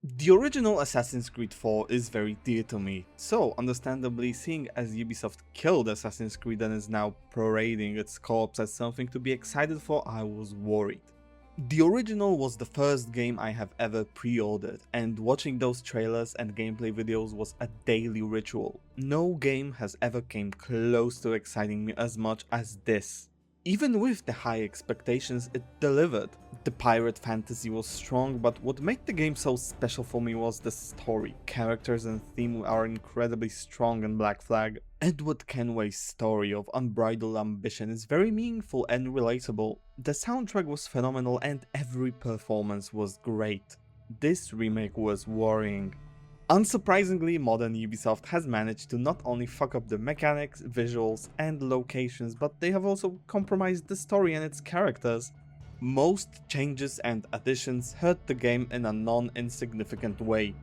The original Assassin's Creed 4 is very dear to me, so understandably seeing as Ubisoft killed Assassin's Creed and is now parading its corpse as something to be excited for, I was worried. The original was the first game I have ever pre-ordered, and watching those trailers and gameplay videos was a daily ritual. No game has ever came close to exciting me as much as this. Even with the high expectations, it delivered. The pirate fantasy was strong, but what made the game so special for me was the story. Characters and theme are incredibly strong in Black Flag. Edward Kenway's story of unbridled ambition is very meaningful and relatable. The soundtrack was phenomenal and every performance was great. This remake was worrying. Unsurprisingly, modern Ubisoft has managed to not only fuck up the mechanics, visuals, and locations, but they have also compromised the story and its characters. Most changes and additions hurt the game in a non-insignificant way.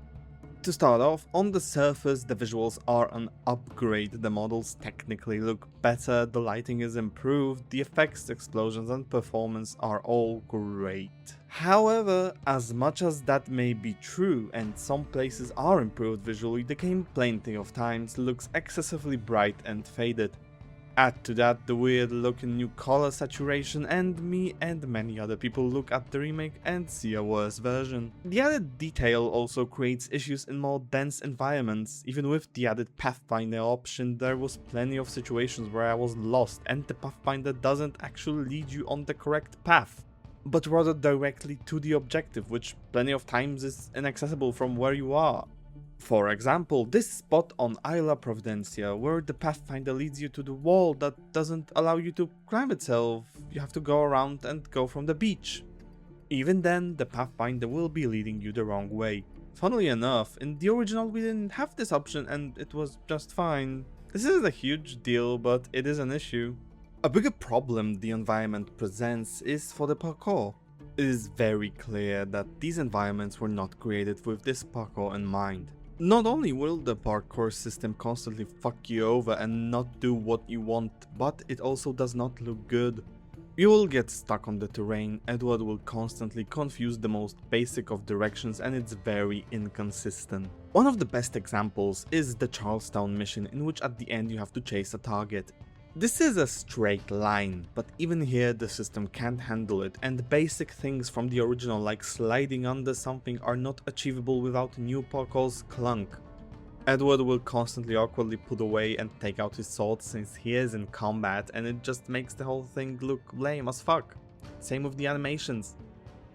To start off, on the surface the visuals are an upgrade, the models technically look better, the lighting is improved, the effects, explosions and performance are all great. However, as much as that may be true and some places are improved visually, the game plenty of times looks excessively bright and faded. Add to that the weird looking new color saturation, and me and many other people look at the remake and see a worse version. The added detail also creates issues in more dense environments. Even with the added Pathfinder option, there was plenty of situations where I was lost and the Pathfinder doesn't actually lead you on the correct path, but rather directly to the objective, which plenty of times is inaccessible from where you are. For example, this spot on Isla Providencia, where the Pathfinder leads you to the wall that doesn't allow you to climb itself, you have to go around and go from the beach. Even then, the Pathfinder will be leading you the wrong way. Funnily enough, in the original we didn't have this option and it was just fine. This isn't a huge deal, but it is an issue. A bigger problem the environment presents is for the parkour. It is very clear that these environments were not created with this parkour in mind. Not only will the parkour system constantly fuck you over and not do what you want, but it also does not look good. You will get stuck on the terrain, Edward will constantly confuse the most basic of directions and it's very inconsistent. One of the best examples is the Charlestown mission, in which at the end you have to chase a target. This is a straight line, but even here the system can't handle it, and basic things from the original like sliding under something are not achievable without new parkour's clunk. Edward will constantly awkwardly put away and take out his sword since he is in combat, and it just makes the whole thing look lame as fuck. Same with the animations.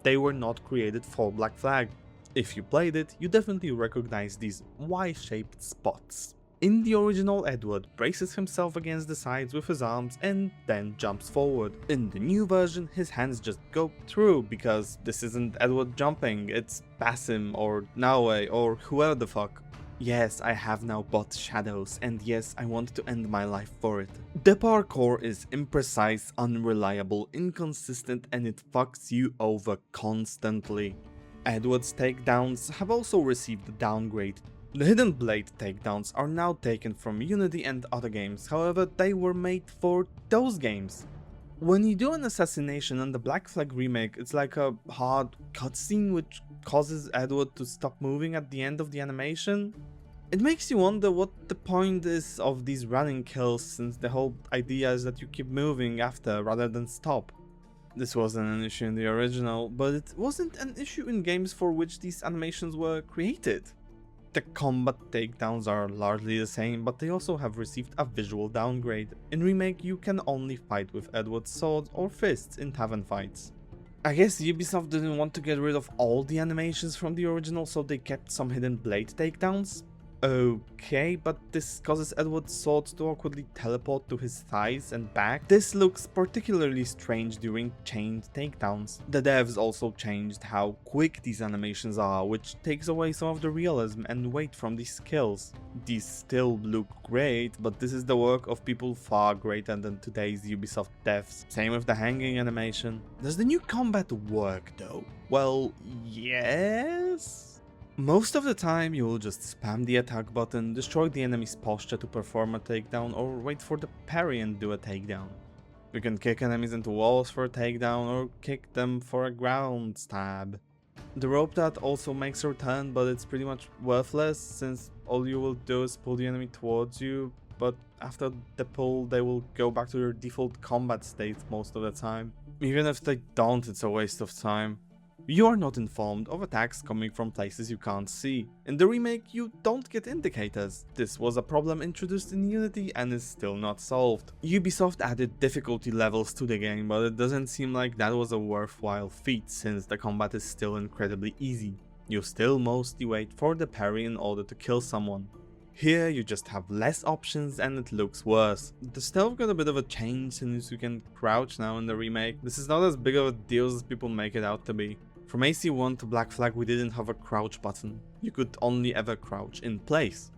They were not created for Black Flag. If you played it, you definitely recognize these Y-shaped spots. In the original, Edward braces himself against the sides with his arms and then jumps forward. In the new version, his hands just go through because this isn't Edward jumping, it's Basim or Naue or whoever the fuck. Yes, I have now bought Shadows, and yes, I want to end my life for it. The parkour is imprecise, unreliable, inconsistent, and it fucks you over constantly. Edward's takedowns have also received a downgrade. The Hidden Blade takedowns are now taken from Unity and other games, however they were made for those games. When you do an assassination in the Black Flag remake, it's like a hard cutscene which causes Edward to stop moving at the end of the animation. It makes you wonder what the point is of these running kills, since the whole idea is that you keep moving after rather than stop. This wasn't an issue in the original, but it wasn't an issue in games for which these animations were created. The combat takedowns are largely the same, but they also have received a visual downgrade. In Remake, you can only fight with Edward's sword or fists in tavern fights. I guess Ubisoft didn't want to get rid of all the animations from the original, so they kept some Hidden Blade takedowns. Okay, but this causes Edward's sword to awkwardly teleport to his thighs and back. This looks particularly strange during chained takedowns. The devs also changed how quick these animations are, which takes away some of the realism and weight from these skills. These still look great, but this is the work of people far greater than today's Ubisoft devs. Same with the hanging animation. Does the new combat work though? Well, yes? Most of the time you will just spam the attack button, destroy the enemy's posture to perform a takedown, or wait for the parry and do a takedown. You can kick enemies into walls for a takedown or kick them for a ground stab. The rope that also makes a return, but it's pretty much worthless since all you will do is pull the enemy towards you, but after the pull they will go back to their default combat state most of the time. Even if they don't, it's a waste of time. You are not informed of attacks coming from places you can't see. In the remake, you don't get indicators. This was a problem introduced in Unity and is still not solved. Ubisoft added difficulty levels to the game, but it doesn't seem like that was a worthwhile feat since the combat is still incredibly easy. You still mostly wait for the parry in order to kill someone. Here you just have less options and it looks worse. The stealth got a bit of a change since you can crouch now in the remake. This is not as big of a deal as people make it out to be. From AC1 to Black Flag we didn't have a crouch button. You could only ever crouch in place.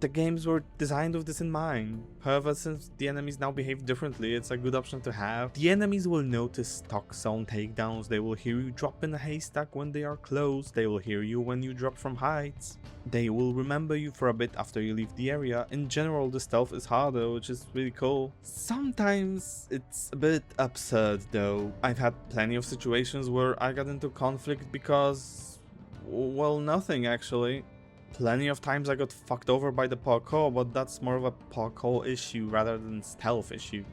The games were designed with this in mind. However, since the enemies now behave differently, it's a good option to have. The enemies will notice stock zone takedowns, they will hear you drop in a haystack when they are close, they will hear you when you drop from heights. They will remember you for a bit after you leave the area. In general, the stealth is harder, which is really cool. Sometimes it's a bit absurd though. I've had plenty of situations where I got into conflict because, well, nothing actually. Plenty of times I got fucked over by the parkour, but that's more of a parkour issue rather than stealth issue.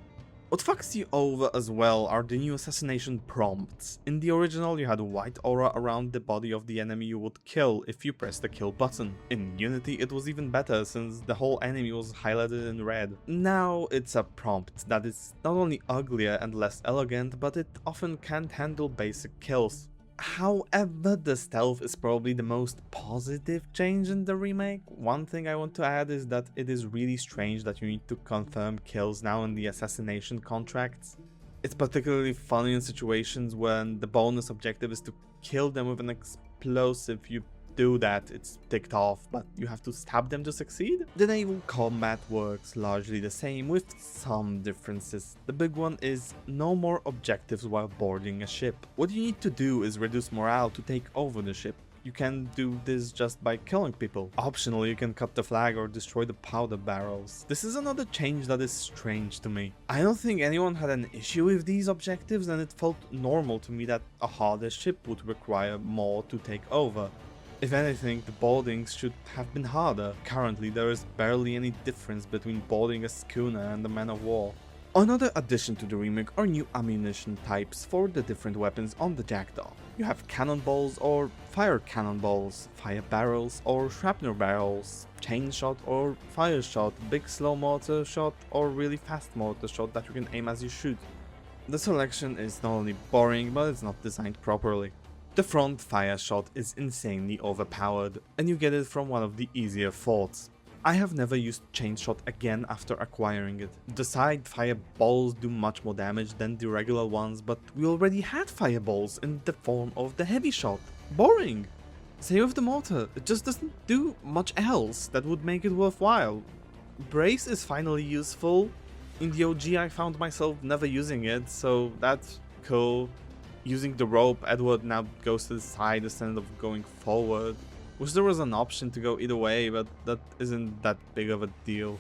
What fucks you over as well are the new assassination prompts. In the original you had a white aura around the body of the enemy you would kill if you pressed the kill button. In Unity it was even better since the whole enemy was highlighted in red. Now it's a prompt that is not only uglier and less elegant, but it often can't handle basic kills. However, the stealth is probably the most positive change in the remake. One thing I want to add is that it is really strange that you need to confirm kills now in the assassination contracts. It's particularly funny in situations when the bonus objective is to kill them with an explosive. You do that, it's ticked off, but you have to stab them to succeed? The naval combat works largely the same with some differences. The big one is no more objectives while boarding a ship. What you need to do is reduce morale to take over the ship. You can do this just by killing people. Optionally, you can cut the flag or destroy the powder barrels. This is another change that is strange to me. I don't think anyone had an issue with these objectives, and it felt normal to me that a harder ship would require more to take over. If anything, the boardings should have been harder. Currently, there is barely any difference between boarding a schooner and a man of war. Another addition to the remake are new ammunition types for the different weapons on the Jackdaw. You have cannonballs or fire cannonballs, fire barrels or shrapnel barrels, chain shot or fire shot, big slow mortar shot or really fast mortar shot that you can aim as you shoot. The selection is not only boring, but it's not designed properly. The front fire shot is insanely overpowered, and you get it from one of the easier forts. I have never used chain shot again after acquiring it. The side fireballs do much more damage than the regular ones, but we already had fireballs in the form of the heavy shot. Boring! Same with the mortar, it just doesn't do much else that would make it worthwhile. Brace is finally useful. In the OG I found myself never using it, so that's cool. Using the rope, Edward now goes to the side instead of going forward. Wish there was an option to go either way, but that isn't that big of a deal.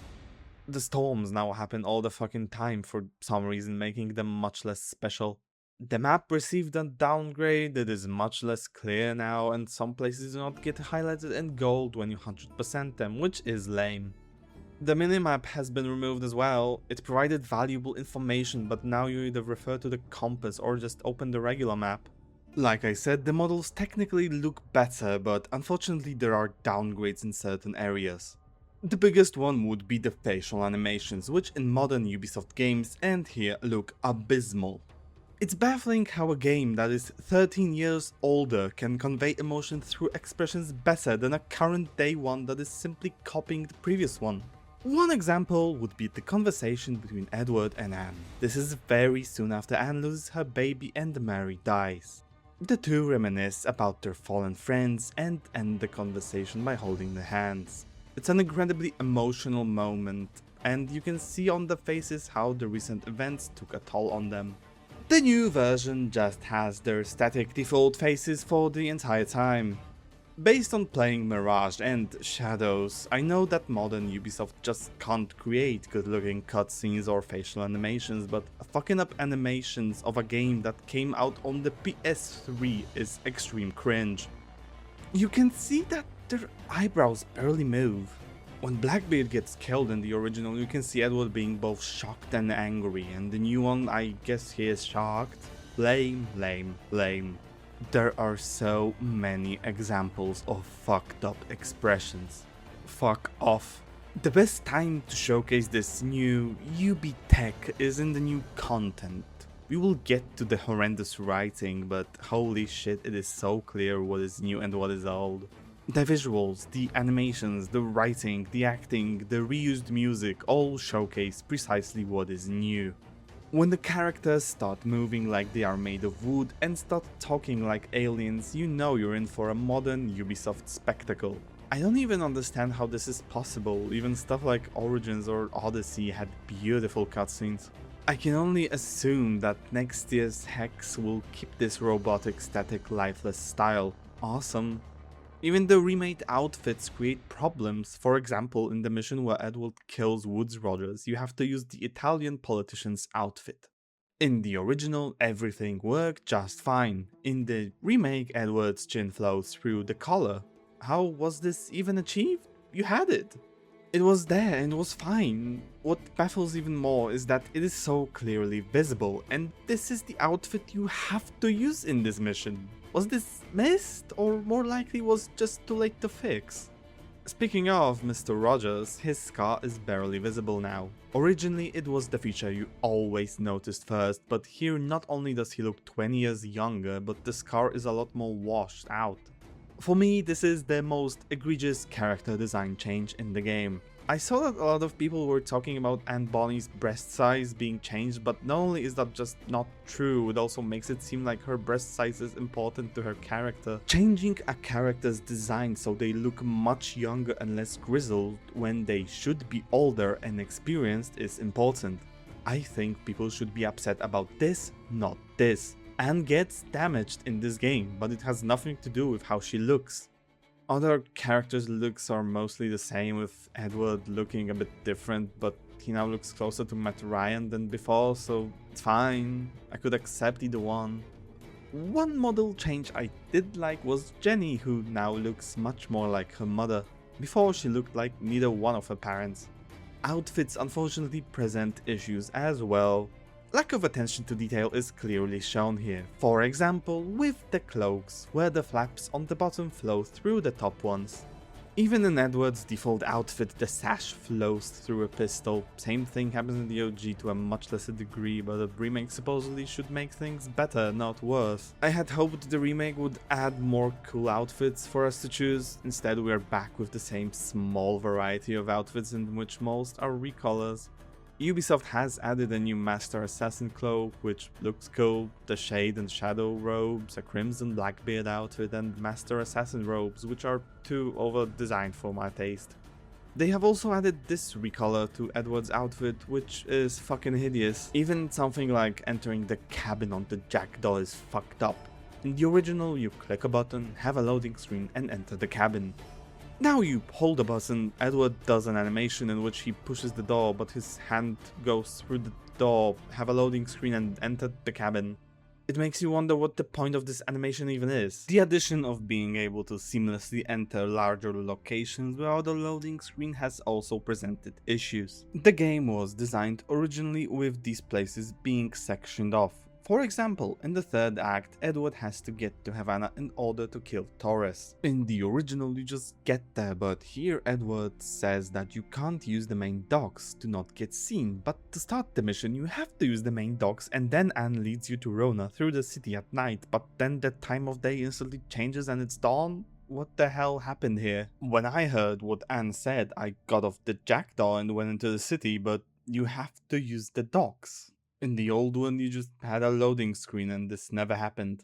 The storms now happen all the fucking time for some reason, making them much less special. The map received a downgrade, it is much less clear now, and some places do not get highlighted in gold when you 100% them, which is lame. The minimap has been removed as well. It provided valuable information, but now you either refer to the compass or just open the regular map. Like I said, the models technically look better, but unfortunately there are downgrades in certain areas. The biggest one would be the facial animations, which in modern Ubisoft games and here look abysmal. It's baffling how a game that is 13 years older can convey emotion through expressions better than a current day one that is simply copying the previous one. One example would be the conversation between Edward and Anne. This is very soon after Anne loses her baby and Mary dies. The two reminisce about their fallen friends and end the conversation by holding their hands. It's an incredibly emotional moment, and you can see on the faces how the recent events took a toll on them. The new version just has their static default faces for the entire time. Based on playing Mirage and Shadows, I know that modern Ubisoft just can't create good looking cutscenes or facial animations, but fucking up animations of a game that came out on the PS3 is extreme cringe. You can see that their eyebrows barely move. When Blackbeard gets killed in the original, you can see Edward being both shocked and angry, and the new one, I guess he is shocked. Lame, lame, lame. There are so many examples of fucked up expressions. Fuck off. The best time to showcase this new UB tech is in the new content. We will get to the horrendous writing, but holy shit, it is so clear what is new and what is old. The visuals, the animations, the writing, the acting, the reused music all showcase precisely what is new. When the characters start moving like they are made of wood and start talking like aliens, you know you're in for a modern Ubisoft spectacle. I don't even understand how this is possible, even stuff like Origins or Odyssey had beautiful cutscenes. I can only assume that next year's Hex will keep this robotic, static, lifeless style. Awesome. Even the remade outfits create problems. For example, in the mission where Edward kills Woods Rogers, you have to use the Italian politician's outfit. In the original, everything worked just fine. In the remake, Edward's chin flows through the collar. How was this even achieved? You had it. It was there and was fine. What baffles even more is that it is so clearly visible, and this is the outfit you have to use in this mission. Was this missed, or more likely was just too late to fix? Speaking of Mr. Rogers, his scar is barely visible now. Originally it was the feature you always noticed first, but here not only does he look 20 years younger, but the scar is a lot more washed out. For me, this is the most egregious character design change in the game. I saw that a lot of people were talking about Aunt Bonnie's breast size being changed, but not only is that just not true, it also makes it seem like her breast size is important to her character. Changing a character's design so they look much younger and less grizzled when they should be older and experienced is important. I think people should be upset about this, not this. Anne gets damaged in this game, but it has nothing to do with how she looks. Other characters' looks are mostly the same, with Edward looking a bit different, but he now looks closer to Matt Ryan than before, so it's fine. I could accept either one. One model change I did like was Jenny, who now looks much more like her mother. Before she looked like neither one of her parents. Outfits unfortunately present issues as well. Lack of attention to detail is clearly shown here, for example with the cloaks, where the flaps on the bottom flow through the top ones. Even in Edward's default outfit, the sash flows through a pistol. Same thing happens in the OG to a much lesser degree, but a remake supposedly should make things better, not worse. I had hoped the remake would add more cool outfits for us to choose. Instead, we are back with the same small variety of outfits in which most are recolors. Ubisoft has added a new Master Assassin cloak, which looks cool, the Shade and Shadow robes, a Crimson Blackbeard outfit, and Master Assassin robes, which are too over-designed for my taste. They have also added this recolor to Edward's outfit, which is fucking hideous. Even something like entering the cabin on the Jackdaw is fucked up. In the original, you click a button, have a loading screen, and enter the cabin. Now you hold the button, Edward does an animation in which he pushes the door, but his hand goes through the door, have a loading screen and enter the cabin. It makes you wonder what the point of this animation even is. The addition of being able to seamlessly enter larger locations without a loading screen has also presented issues. The game was designed originally with these places being sectioned off. For example, in the third act, Edward has to get to Havana in order to kill Torres. In the original, you just get there, but here Edward says that you can't use the main docks to not get seen, but to start the mission you have to use the main docks, and then Anne leads you to Rona through the city at night, but then the time of day instantly changes and it's dawn? What the hell happened here? When I heard what Anne said, I got off the Jackdaw and went into the city, but you have to use the docks. In the old one, you just had a loading screen and this never happened.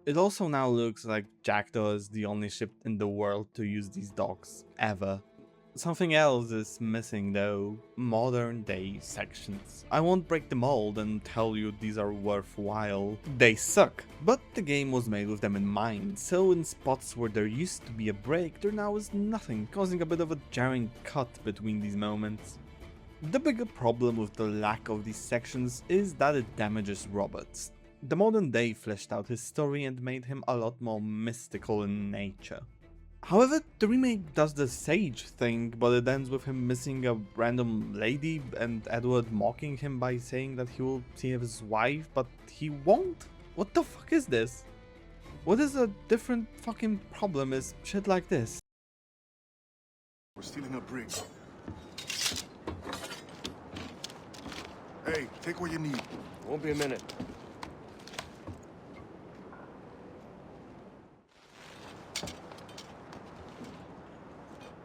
It also now looks like Jackdaw is the only ship in the world to use these docks, ever. Something else is missing though, modern day sections. I won't break the mold and tell you these are worthwhile. They suck, but the game was made with them in mind, so in spots where there used to be a break, there now is nothing, causing a bit of a jarring cut between these moments. The bigger problem with the lack of these sections is that it damages Robert. The modern day fleshed out his story and made him a lot more mystical in nature. However, the remake does the sage thing, but it ends with him missing a random lady and Edward mocking him by saying that he will see his wife, but he won't? What the fuck is this? What is a different fucking problem is shit like this? We're stealing a brig. Hey, take what you need. Won't be a minute.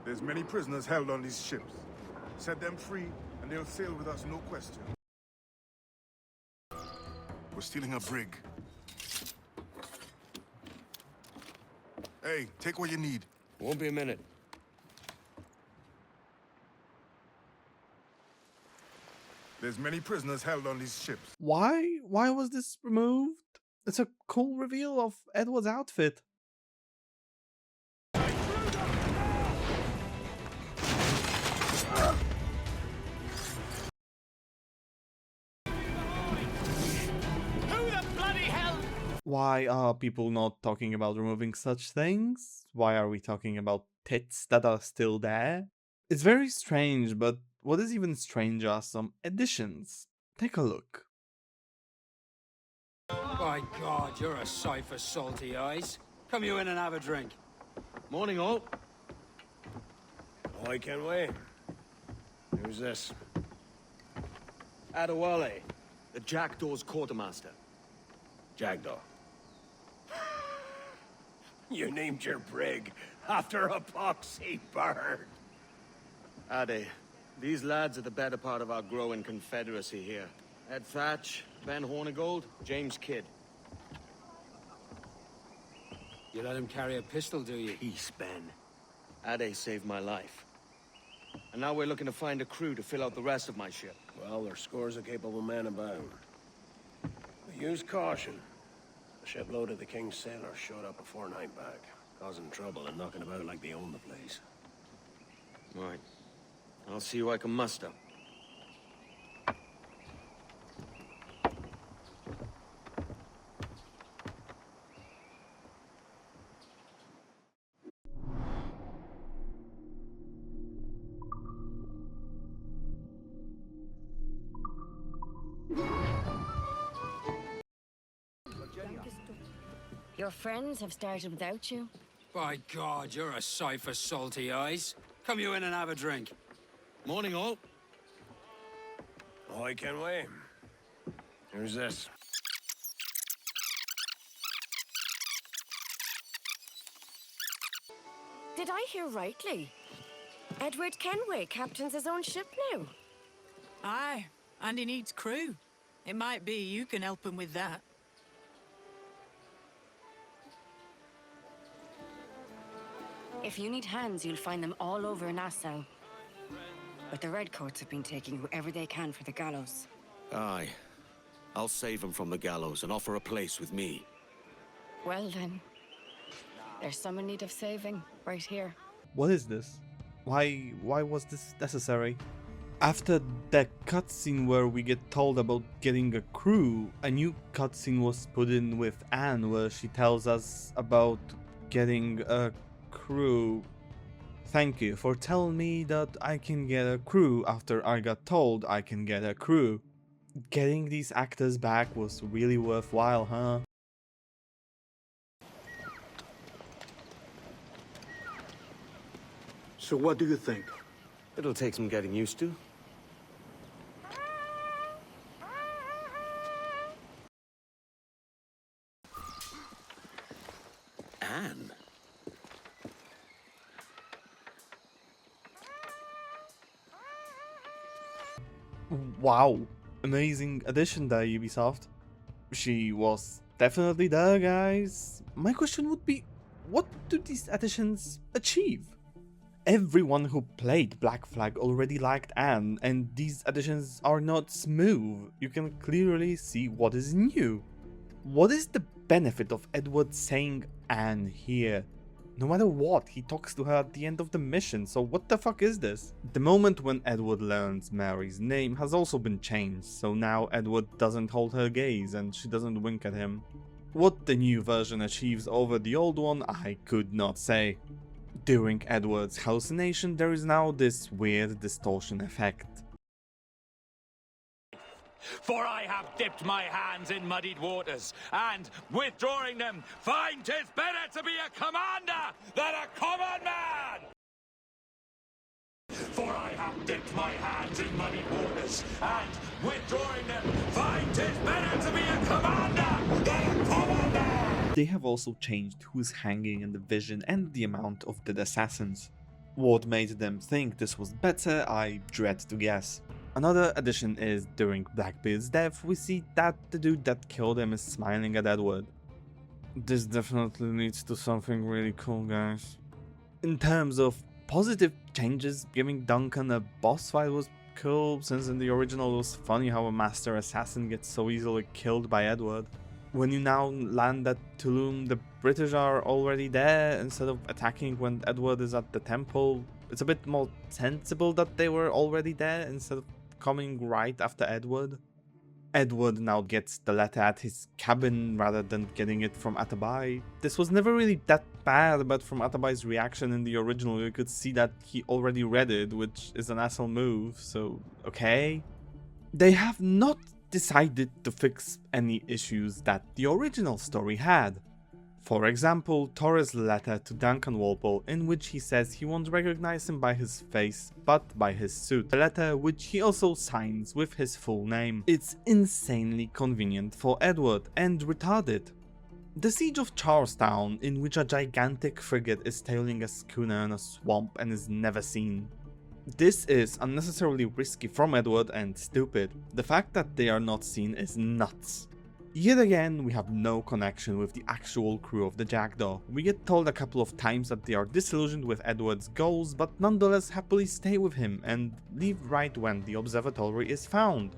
There's many prisoners held on these ships. Set them free, and they'll sail with us, no question. We're stealing a brig. Hey, take what you need. Won't be a minute. There's many prisoners held on these ships. Why? Why was this removed? It's a cool reveal of Edward's outfit. Why are people not talking about removing such things? Why are we talking about tits that are still there? It's very strange, but what is even stranger are some additions. Take a look. By God, you're a sight for salty eyes. Come you in and have a drink. Morning, all. Oh, I can't wait. Who's this? Adewale, the Jackdaw's quartermaster. Jackdaw. You named your brig after a poxy bird. Ade, these lads are the better part of our growing confederacy here. Ed Thatch, Ben Hornigold, James Kidd. You let him carry a pistol, do you? Peace, Ben. Ade saved my life. And now we're looking to find a crew to fill out the rest of my ship. Well, there's scores of capable men about. But use caution. The shipload of the King's sailors showed up a fortnight back, causing trouble and knocking about like they own the place. Right. I'll see who I can muster. Your friends have started without you? By God, you're a sight for salty eyes. Come you in and have a drink. Morning, all. Oh, I can't wait. Who's this? Did I hear rightly? Edward Kenway captains his own ship now. Aye, and he needs crew. It might be you can help him with that. If you need hands, you'll find them all over Nassau. But the Redcoats have been taking whoever they can for the gallows. Aye. I'll save him from the gallows and offer a place with me. Well then, there's some in need of saving, right here. What is this? Why was this necessary? After the cutscene where we get told about getting a crew, a new cutscene was put in with Anne where she tells us about getting a crew. Thank you for telling me that I can get a crew after I got told I can get a crew. Getting these actors back was really worthwhile, huh? So what do you think? It'll take some getting used to. Anne? Wow, amazing addition there, Ubisoft. She was definitely there, guys. My question would be, what do these additions achieve? Everyone who played Black Flag already liked Anne, and these additions are not smooth. You can clearly see what is new. What is the benefit of Edward saying Anne here? No matter what, he talks to her at the end of the mission, so what the fuck is this? The moment when Edward learns Mary's name has also been changed, so now Edward doesn't hold her gaze and she doesn't wink at him. What the new version achieves over the old one, I could not say. During Edward's hallucination, there is now this weird distortion effect. For I have dipped my hands in muddied waters, and, withdrawing them, find 'tis better to be a commander than a common man! For I have dipped my hands in muddied waters, and, withdrawing them, find 'tis better to be a commander than a common man! They have also changed who's hanging in the vision and the amount of dead assassins. What made them think this was better, I dread to guess. Another addition is, during Blackbeard's death, we see that the dude that killed him is smiling at Edward. This definitely leads to something really cool, guys. In terms of positive changes, giving Duncan a boss fight was cool, since in the original it was funny how a master assassin gets so easily killed by Edward. When you now land at Tulum, the British are already there instead of attacking when Edward is at the temple. It's a bit more sensible that they were already there instead of coming right after Edward. Edward now gets the letter at his cabin rather than getting it from Atabai. This was never really that bad, but from Atabai's reaction in the original you could see that he already read it, which is an asshole move, so okay. They have not decided to fix any issues that the original story had. For example, Torres' letter to Duncan Walpole, in which he says he won't recognize him by his face, but by his suit. A letter which he also signs with his full name. It's insanely convenient for Edward, and retarded. The siege of Charlestown, in which a gigantic frigate is tailing a schooner in a swamp and is never seen. This is unnecessarily risky from Edward and stupid. The fact that they are not seen is nuts. Yet again, we have no connection with the actual crew of the Jackdaw. We get told a couple of times that they are disillusioned with Edward's goals, but nonetheless happily stay with him and leave right when the observatory is found.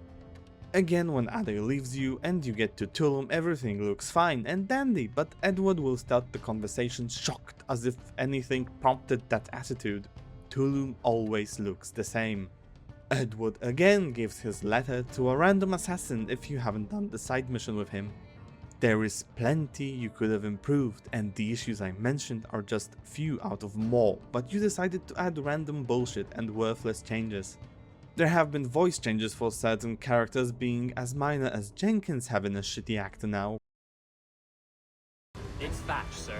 Again, when Ade leaves you and you get to Tulum, everything looks fine and dandy, but Edward will start the conversation shocked, as if anything prompted that attitude. Tulum always looks the same. Edward again gives his letter to a random assassin if you haven't done the side mission with him. There is plenty you could have improved, and the issues I mentioned are just few out of more, but you decided to add random bullshit and worthless changes. There have been voice changes for certain characters, being as minor as Jenkins having a shitty actor now. It's Thatch, sir.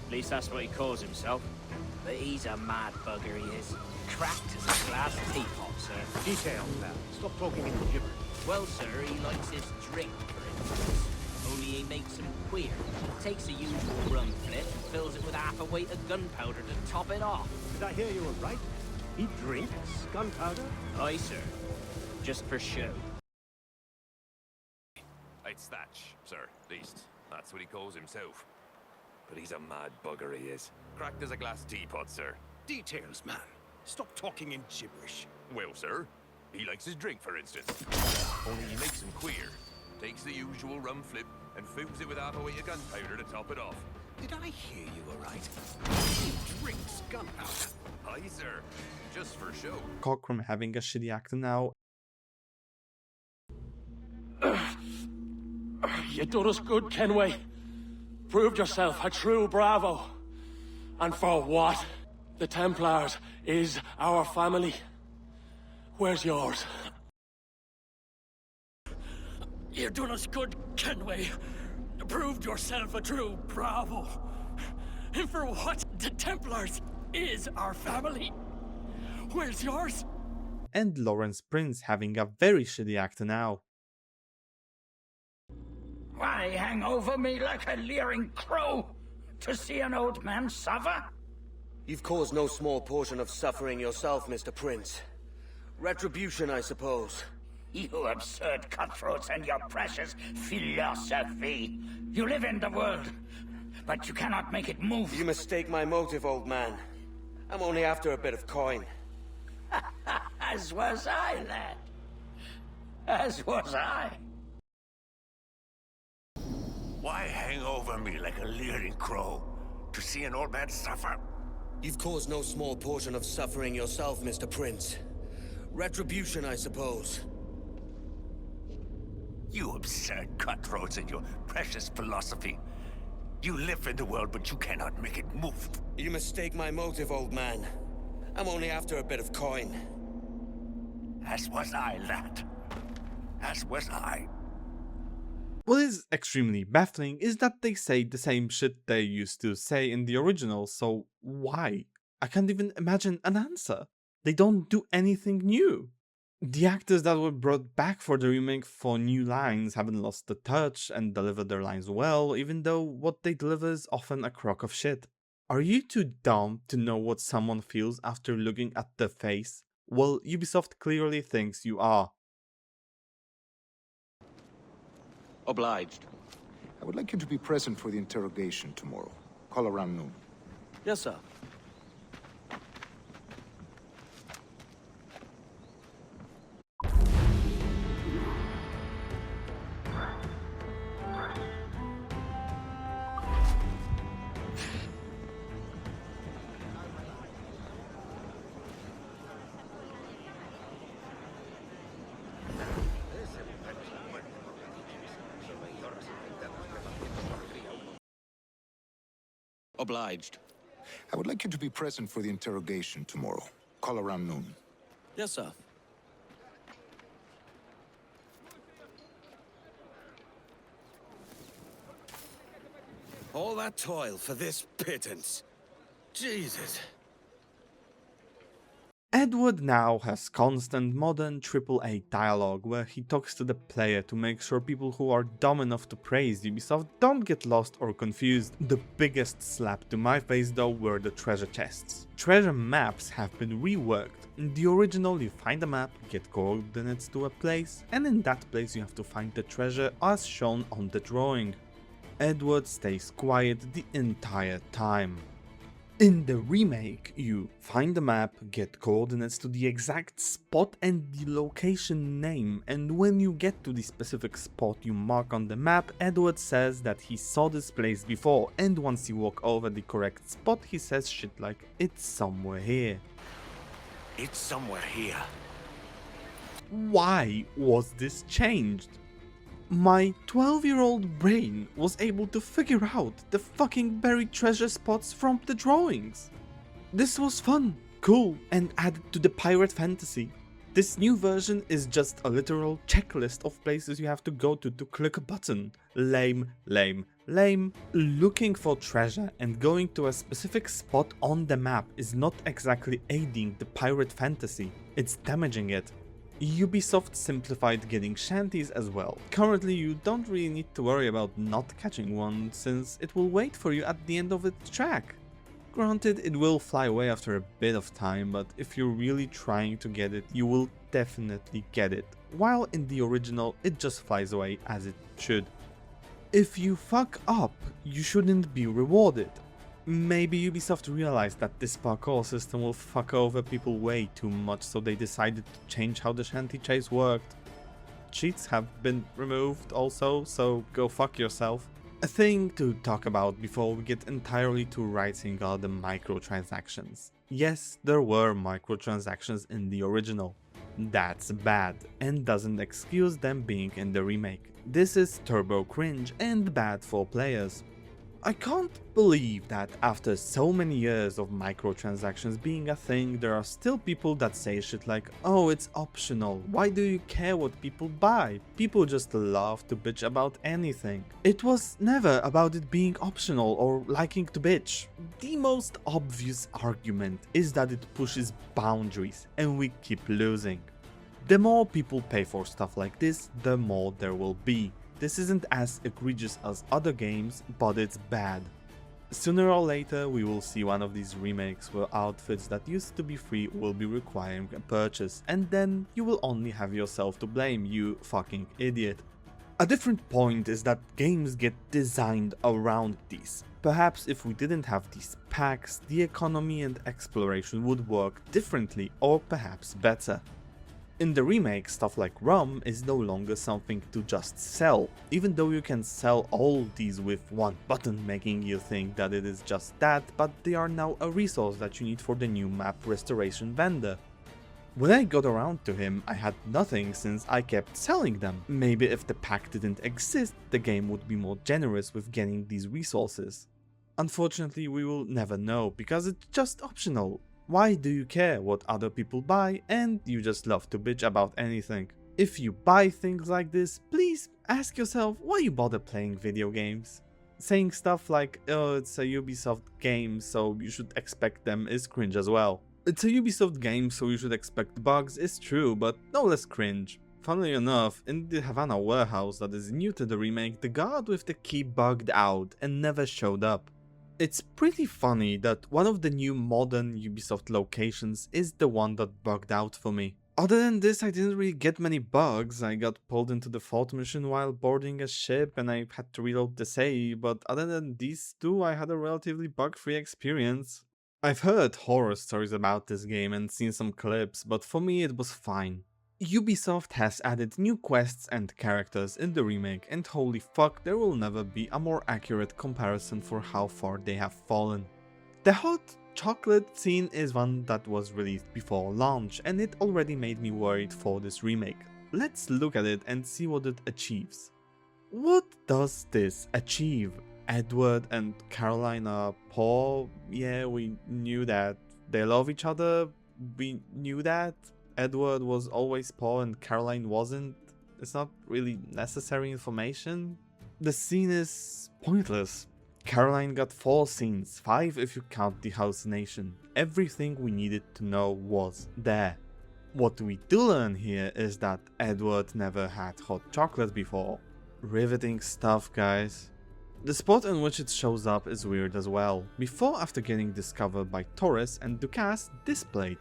At least that's what he calls himself. But he's a mad bugger, he is. Cracked as a glass teapot, sir. Details, pal. Stop talking in gibberish. Well, sir, he likes his drink, for instance. Only he makes him queer. Takes a usual rum flip and fills it with half a weight of gunpowder to top it off. Did I hear you were right? He drinks gunpowder? Aye, sir. Just for show. It's Thatch, sir, at least. That's what he calls himself. But he's a mad bugger, he is. Cracked as a glass teapot, sir. Details, man. Stop talking in gibberish. Well, sir, he likes his drink, for instance. Only he makes him queer. Takes the usual rum flip and fills it with half a weight of gunpowder to top it off. Did I hear you were right? He drinks gunpowder. Aye, sir. Just for show. Cockrum having a shitty actor now. You done us good, Kenway. Proved yourself a true bravo. And for what? The Templars is our family. Where's yours? You done us good, Kenway. Proved yourself a true bravo. And for what? The Templars is our family. Where's yours? And Lawrence Prince having a very shitty actor now. Why hang over me like a leering crow? To see an old man suffer? You've caused no small portion of suffering yourself, Mr. Prince. Retribution, I suppose. You absurd cutthroats and your precious philosophy. You live in the world, but you cannot make it move. You mistake my motive, old man. I'm only after a bit of coin. As was I, lad. As was I. Why hang over me like a leering crow? To see an old man suffer? You've caused no small portion of suffering yourself, Mr. Prince. Retribution, I suppose. You absurd cutthroats and your precious philosophy. You live in the world, but you cannot make it move. You mistake my motive, old man. I'm only after a bit of coin. As was I, lad. As was I. What is extremely baffling is that they say the same shit they used to say in the original, so why? I can't even imagine an answer. They don't do anything new. The actors that were brought back for the remake for new lines haven't lost the touch and deliver their lines well, even though what they deliver is often a crock of shit. Are you too dumb to know what someone feels after looking at their face? Well, Ubisoft clearly thinks you are. Obliged. I would like you to be present for the interrogation tomorrow. Call around noon. Yes, sir. Obliged. I would like you to be present for the interrogation tomorrow. Call around noon. Yes, sir. All that toil for this pittance. Jesus. Edward now has constant modern AAA dialogue where he talks to the player to make sure people who are dumb enough to praise Ubisoft don't get lost or confused. The biggest slap to my face though were the treasure chests. Treasure maps have been reworked. In the original you find a map, get coordinates to a place, and in that place you have to find the treasure as shown on the drawing. Edward stays quiet the entire time. In the remake, you find the map, get coordinates to the exact spot and the location name, and when you get to the specific spot you mark on the map, Edward says that he saw this place before, and once you walk over the correct spot he says shit like, it's somewhere here. It's somewhere here. Why was this changed? My 12-year-old brain was able to figure out the fucking buried treasure spots from the drawings. This was fun, cool, and added to the pirate fantasy. This new version is just a literal checklist of places you have to go to click a button. Lame, lame, lame. Looking for treasure and going to a specific spot on the map is not exactly aiding the pirate fantasy, it's damaging it. Ubisoft simplified getting shanties as well. Currently you don't really need to worry about not catching one, since it will wait for you at the end of its track. Granted, it will fly away after a bit of time, but if you're really trying to get it, you will definitely get it, while in the original it just flies away as it should. If you fuck up, you shouldn't be rewarded. Maybe Ubisoft realized that this parkour system will fuck over people way too much, so they decided to change how the shanty chase worked. Cheats have been removed also, so go fuck yourself. A thing to talk about before we get entirely to writing are the microtransactions. Yes, there were microtransactions in the original. That's bad, and doesn't excuse them being in the remake. This is turbo cringe and bad for players. I can't believe that after so many years of microtransactions being a thing, there are still people that say shit like, oh, it's optional, why do you care what people buy? People just love to bitch about anything. It was never about it being optional or liking to bitch. The most obvious argument is that it pushes boundaries and we keep losing. The more people pay for stuff like this, the more there will be. This isn't as egregious as other games, but it's bad. Sooner or later we will see one of these remakes where outfits that used to be free will be requiring a purchase, and then you will only have yourself to blame, you fucking idiot. A different point is that games get designed around these. Perhaps if we didn't have these packs, the economy and exploration would work differently or perhaps better. In the remake, stuff like rum is no longer something to just sell, even though you can sell all these with one button, making you think that it is just that, but they are now a resource that you need for the new map restoration vendor. When I got around to him, I had nothing since I kept selling them. Maybe if the pack didn't exist, the game would be more generous with getting these resources. Unfortunately, we will never know, because it's just optional. Why do you care what other people buy and you just love to bitch about anything? If you buy things like this, please ask yourself why you bother playing video games. Saying stuff like, oh, it's a Ubisoft game so you should expect them is cringe as well. It's a Ubisoft game so you should expect bugs is true, but no less cringe. Funnily enough, in the Havana warehouse that is new to the remake, the guard with the key bugged out and never showed up. It's pretty funny that one of the new modern Ubisoft locations is the one that bugged out for me. Other than this, I didn't really get many bugs. I got pulled into the fort mission while boarding a ship and I had to reload the save, but other than these two, I had a relatively bug-free experience. I've heard horror stories about this game and seen some clips, but for me it was fine. Ubisoft has added new quests and characters in the remake, and holy fuck, there will never be a more accurate comparison for how far they have fallen. The hot chocolate scene is one that was released before launch, and it already made me worried for this remake. Let's look at it and see what it achieves. What does this achieve? Edward and Caroline are poor? Yeah, we knew that. They love each other? We knew that. Edward was always poor and Caroline wasn't. It's not really necessary information. The scene is pointless. Caroline got 4 scenes, 5 if you count the hallucination. Everything we needed to know was there. What we do learn here is that Edward never had hot chocolate before. Riveting stuff, guys. The spot in which it shows up is weird as well. Before after getting discovered by Torres and Ducasse displayed.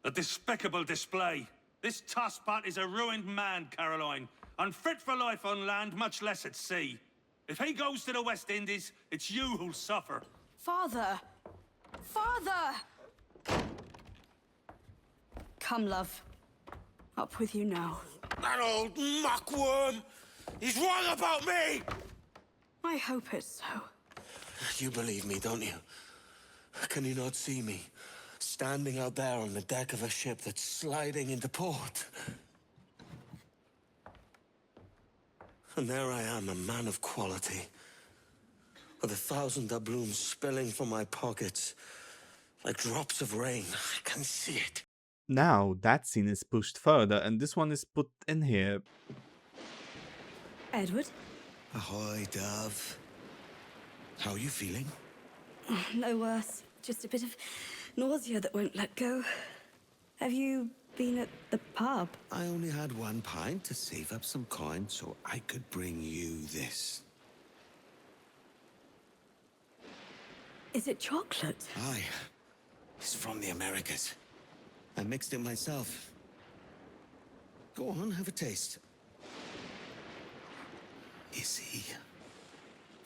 A despicable display. This Tosspot is a ruined man, Caroline. Unfit for life on land, much less at sea. If he goes to the West Indies, it's you who'll suffer. Father! Father! Come, love. Up with you now. That old muckworm! He's wrong about me! I hope it's so. You believe me, don't you? Can you not see me? Standing out there on the deck of a ship that's sliding into port. And there I am, a man of quality. With 1,000 doubloons spilling from my pockets. Like drops of rain. I can see it. Now that scene is pushed further and this one is put in here. Edward? Ahoy, Dove. How are you feeling? No worse. Just a bit of nausea that won't let go. Have you been at the pub? I only had 1 pint to save up some coin so I could bring you this. Is it chocolate? Aye. It's from the Americas. I mixed it myself. Go on, have a taste. You see,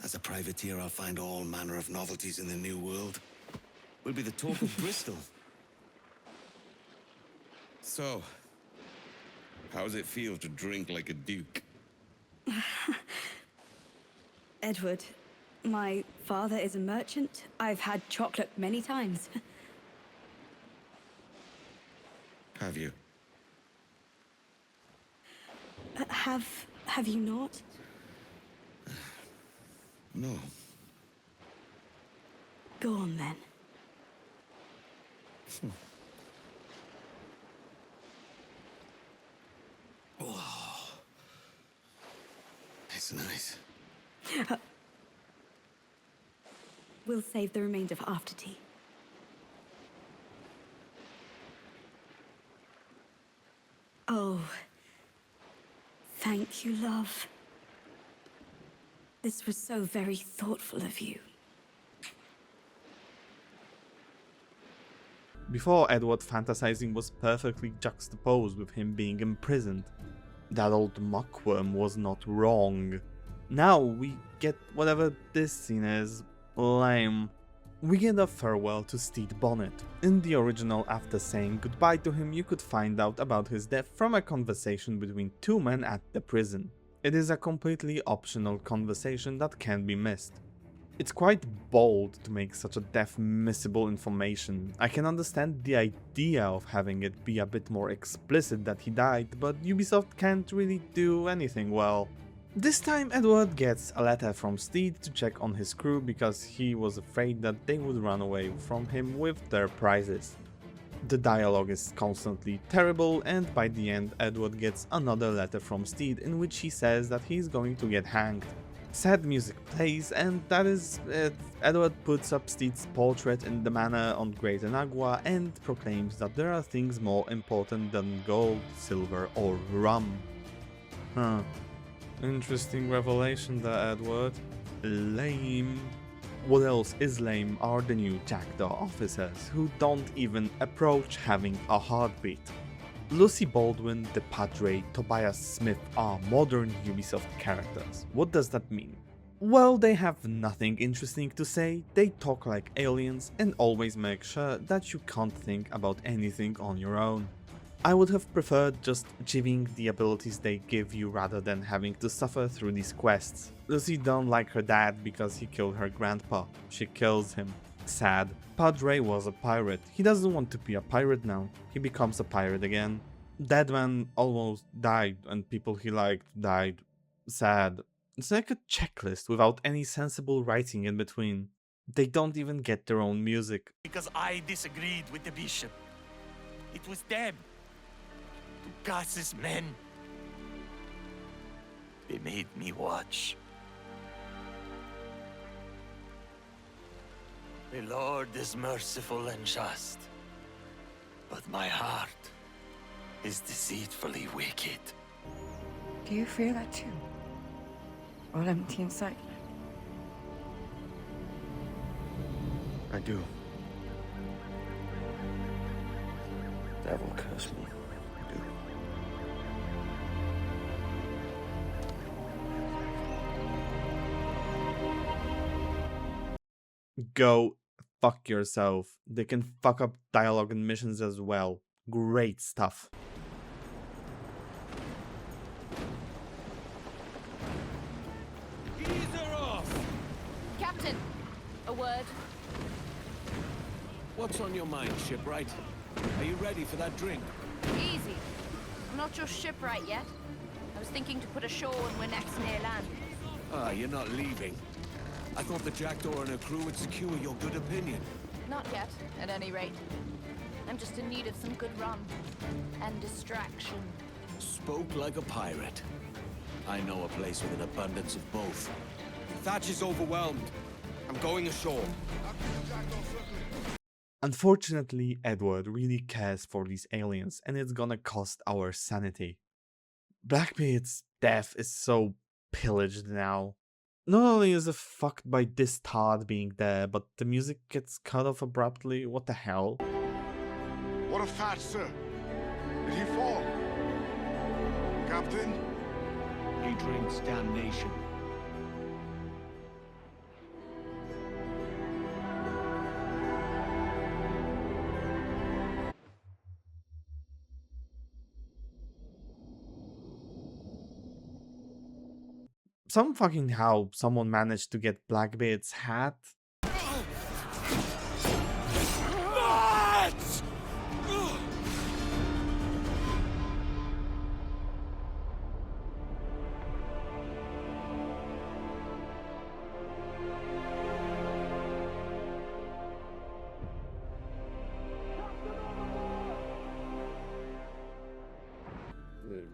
as a privateer, I'll find all manner of novelties in the New World. We'll be the talk of Bristol. So, how's it feel to drink like a duke? Edward, my father is a merchant. I've had chocolate many times. Have you? Have you not? No. Go on then. Oh, it's nice. We'll save the remainder for after tea. Oh, thank you, love. This was so very thoughtful of you. Before, Edward fantasizing was perfectly juxtaposed with him being imprisoned. That old muckworm was not wrong. Now we get whatever this scene is. Lame. We get a farewell to Stede Bonnet. In the original, after saying goodbye to him, you could find out about his death from a conversation between two men at the prison. It is a completely optional conversation that can't be missed. It's quite bold to make such a death missable information. I can understand the idea of having it be a bit more explicit that he died, but Ubisoft can't really do anything well. This time Edward gets a letter from Stede to check on his crew because he was afraid that they would run away from him with their prizes. The dialogue is constantly terrible, and by the end Edward gets another letter from Stede in which he says that he's going to get hanged. Sad music plays, and that is it. Edward puts up Stede's portrait in the manor on Great Enagua and proclaims that there are things more important than gold, silver or rum. Interesting revelation there, Edward. Lame. What else is lame are the new Jackdaw officers, who don't even approach having a heartbeat. Lucy Baldwin, the Padre, Tobias Smith are modern Ubisoft characters. What does that mean? Well, they have nothing interesting to say, they talk like aliens and always make sure that you can't think about anything on your own. I would have preferred just achieving the abilities they give you rather than having to suffer through these quests. Lucy don't like her dad because he killed her grandpa. She kills him. Sad. Padre was a pirate. He doesn't want to be a pirate now. He becomes a pirate again. Deadman almost died and people he liked died. Sad. It's like a checklist without any sensible writing in between. They don't even get their own music. Because I disagreed with the bishop. It was them. Lucas's men. They made me watch. The Lord is merciful and just, but my heart is deceitfully wicked. Do you feel that too? All empty inside? I do. Devil curse me. I do. Go fuck yourself. They can fuck up dialogue and missions as well. Great stuff. Captain, a word. What's on your mind, shipwright? Are you ready for that drink? Easy. I'm not your shipwright yet. I was thinking to put ashore when we're next near land. Ah, you're not leaving. I thought the Jackdaw and her crew would secure your good opinion. Not yet, at any rate. I'm just in need of some good rum. And distraction. Spoke like a pirate. I know a place with an abundance of both. Thatch is overwhelmed. I'm going ashore. Unfortunately, Edward really cares for these aliens and it's gonna cost our sanity. Blackbeard's death is so pillaged now. Not only is it fucked by this Todd being there, but the music gets cut off abruptly. What the hell? What of Thatch, sir? Did he fall? Captain? He drinks damnation. Some fucking how someone managed to get Blackbeard's hat.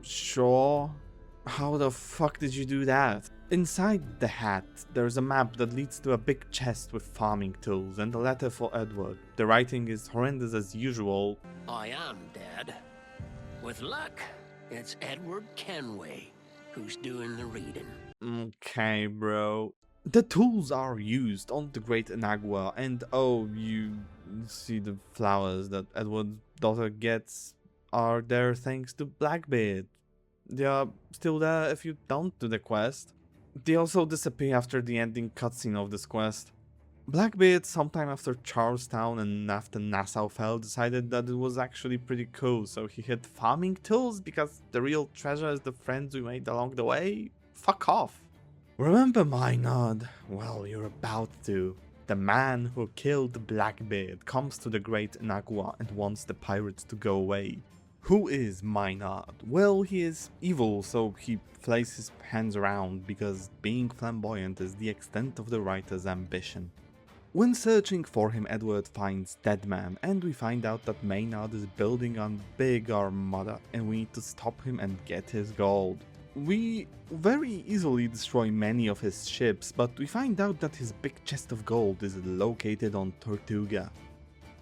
Sure. How the fuck did you do that? Inside the hat, there's a map that leads to a big chest with farming tools and a letter for Edward. The writing is horrendous as usual. I am dead. With luck, it's Edward Kenway who's doing the reading. Okay, bro. The tools are used on the Great Inagua, and oh, you see the flowers that Edward's daughter gets are there thanks to Blackbeard. They are still there if you don't do the quest. They also disappear after the ending cutscene of this quest. Blackbeard, sometime after Charlestown and after Nassau fell, decided that it was actually pretty cool, so he hid farming tools because the real treasure is the friends we made along the way? Fuck off. Remember Maynard? Well, you're about to. The man who killed Blackbeard comes to the Great Inagua and wants the pirates to go away. Who is Maynard? Well, he is evil, so he flays his hands around because being flamboyant is the extent of the writer's ambition. When searching for him, Edward finds Deadman, and we find out that Maynard is building a big armada and we need to stop him and get his gold. We very easily destroy many of his ships, but we find out that his big chest of gold is located on Tortuga.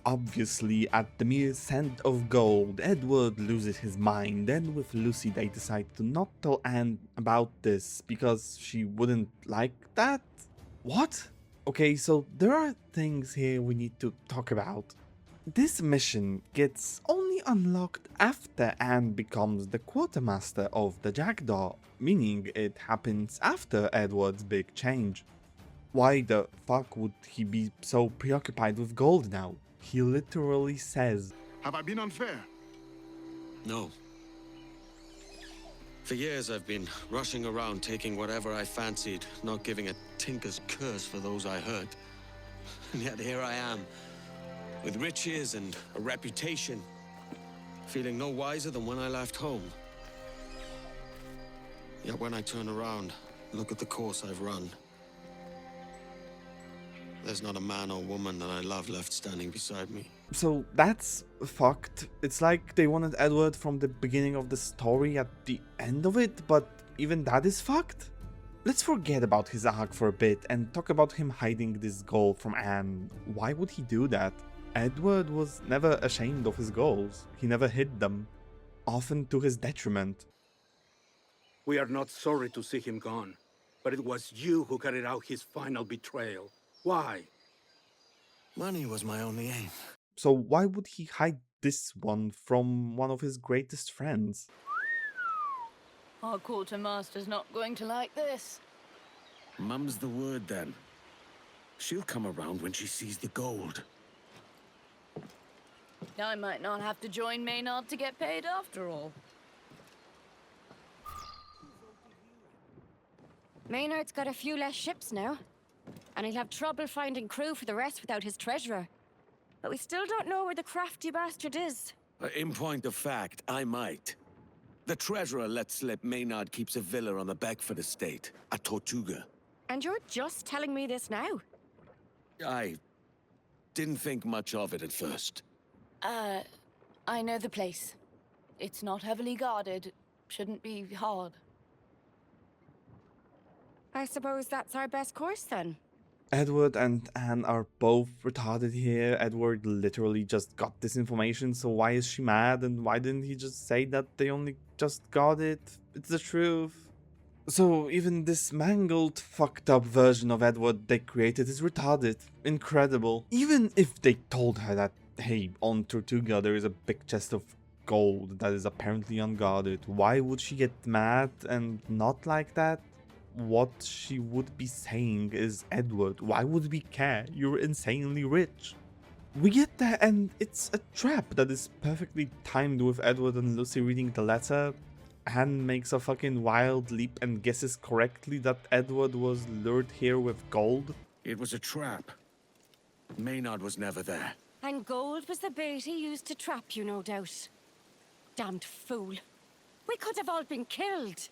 Obviously, at the mere scent of gold, Edward loses his mind, and with Lucy they decide to not tell Anne about this because she wouldn't like that? What? Okay, so there are things here we need to talk about. This mission gets only unlocked after Anne becomes the quartermaster of the Jackdaw, meaning it happens after Edward's big change. Why the fuck would he be so preoccupied with gold now? He literally says, Have I been unfair? No. For years I've been rushing around taking whatever I fancied, not giving a tinker's curse for those I hurt. And yet here I am, with riches and a reputation, feeling no wiser than when I left home. Yet when I turn around, look at the course I've run. There's not a man or woman that I love left standing beside me. So that's fucked. It's like they wanted Edward from the beginning of the story at the end of it, but even that is fucked? Let's forget about his arc for a bit and talk about him hiding this gold from Anne. Why would he do that? Edward was never ashamed of his goals. He never hid them, often to his detriment. We are not sorry to see him gone, but it was you who carried out his final betrayal. Why? Money was my only aim. So why would he hide this one from one of his greatest friends? Our quartermaster's not going to like this. Mum's the word, then. She'll come around when she sees the gold. I might not have to join Maynard to get paid after all. Maynard's got a few less ships now, and he'll have trouble finding crew for the rest without his treasurer. But we still don't know where the crafty bastard is. In point of fact, I might. The treasurer let slip Maynard keeps a villa on the Beckford estate at Tortuga. And you're just telling me this now? I didn't think much of it at first. I know the place. It's not heavily guarded. Shouldn't be hard. I suppose that's our best course then. Edward and Anne are both retarded here. Edward literally just got this information, so why is she mad? And why didn't he just say that they only just got it? It's the truth. So even this mangled, fucked up version of Edward they created is retarded. Incredible. Even if they told her that, hey, on Tortuga there is a big chest of gold that is apparently unguarded, why would she get mad and not like that? What she would be saying is, Edward, why would we care? You're insanely rich. We get there and it's a trap that is perfectly timed with Edward and Lucy reading the letter. Anne makes a fucking wild leap and guesses correctly that Edward was lured here with gold. It was a trap. Maynard was never there. And gold was the bait he used to trap you, no doubt. Damned fool. We could have all been killed.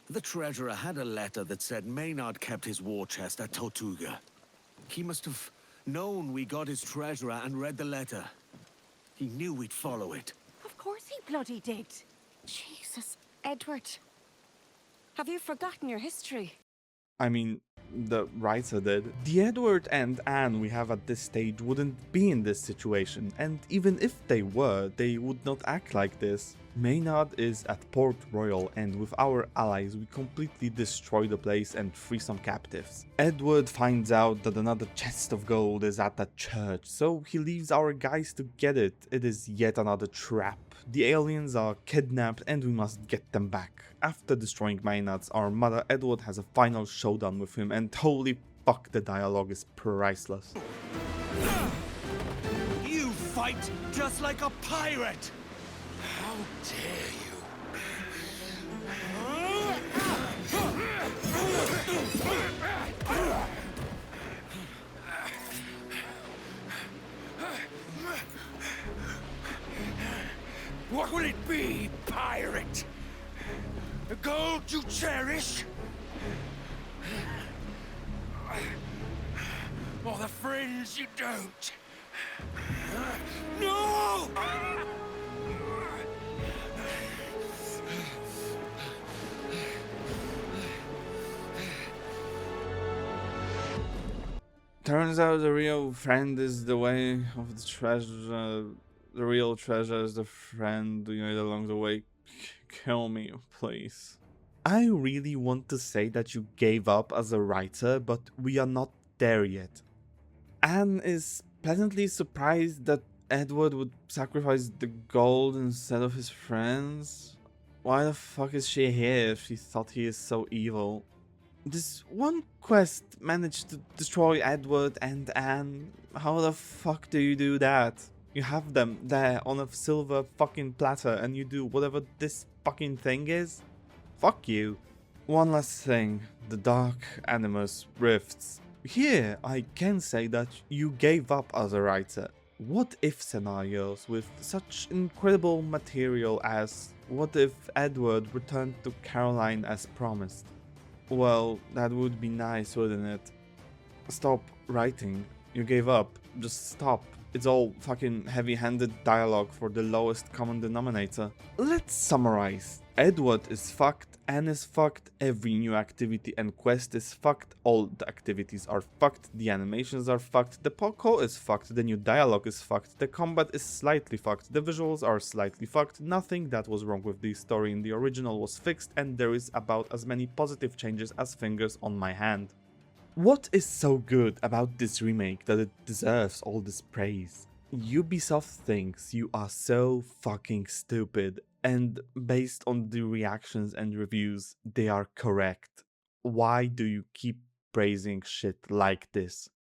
The treasurer had a letter that said Maynard kept his war chest at Tortuga. He must have known we got his treasurer and read the letter. He knew we'd follow it. Of course he bloody did. Jesus, Edward. Have you forgotten your history? I mean, the writer did. The Edward and Anne we have at this stage wouldn't be in this situation, and even if they were, they would not act like this. Maynard is at Port Royal, and with our allies we completely destroy the place and free some captives. Edward finds out that another chest of gold is at that church, so he leaves our guys to get it. It is yet another trap. The aliens are kidnapped and we must get them back. After destroying Maynard's armada, Edward has a final showdown with him, and holy fuck, the dialogue is priceless. You fight just like a pirate! How dare you! What will it be, pirate? The gold you cherish? Or the friends you don't? No! Turns out the real friend is the way of the treasure. The real treasure is the friend you made along the way. Kill me, please. I really want to say that you gave up as a writer, but we are not there yet. Anne is pleasantly surprised that Edward would sacrifice the gold instead of his friends. Why the fuck is she here if she thought he is so evil? This one quest managed to destroy Edward and Anne. How the fuck do you do that? You have them there on a silver fucking platter and you do whatever this fucking thing is? Fuck you. One last thing, the Dark Animus Rifts. Here, I can say that you gave up as a writer. What if scenarios with such incredible material as what if Edward returned to Caroline as promised? Well, that would be nice, wouldn't it? Stop writing. You gave up. Just stop. It's all fucking heavy-handed dialogue for the lowest common denominator. Let's summarize. Edward is fucked, Anne is fucked, every new activity and quest is fucked, all the activities are fucked, the animations are fucked, the parkour is fucked, the new dialogue is fucked, the combat is slightly fucked, the visuals are slightly fucked, nothing that was wrong with the story in the original was fixed, and there is about as many positive changes as fingers on my hand. What is so good about this remake that it deserves all this praise? Ubisoft thinks you are so fucking stupid, and based on the reactions and reviews, they are correct. Why do you keep praising shit like this?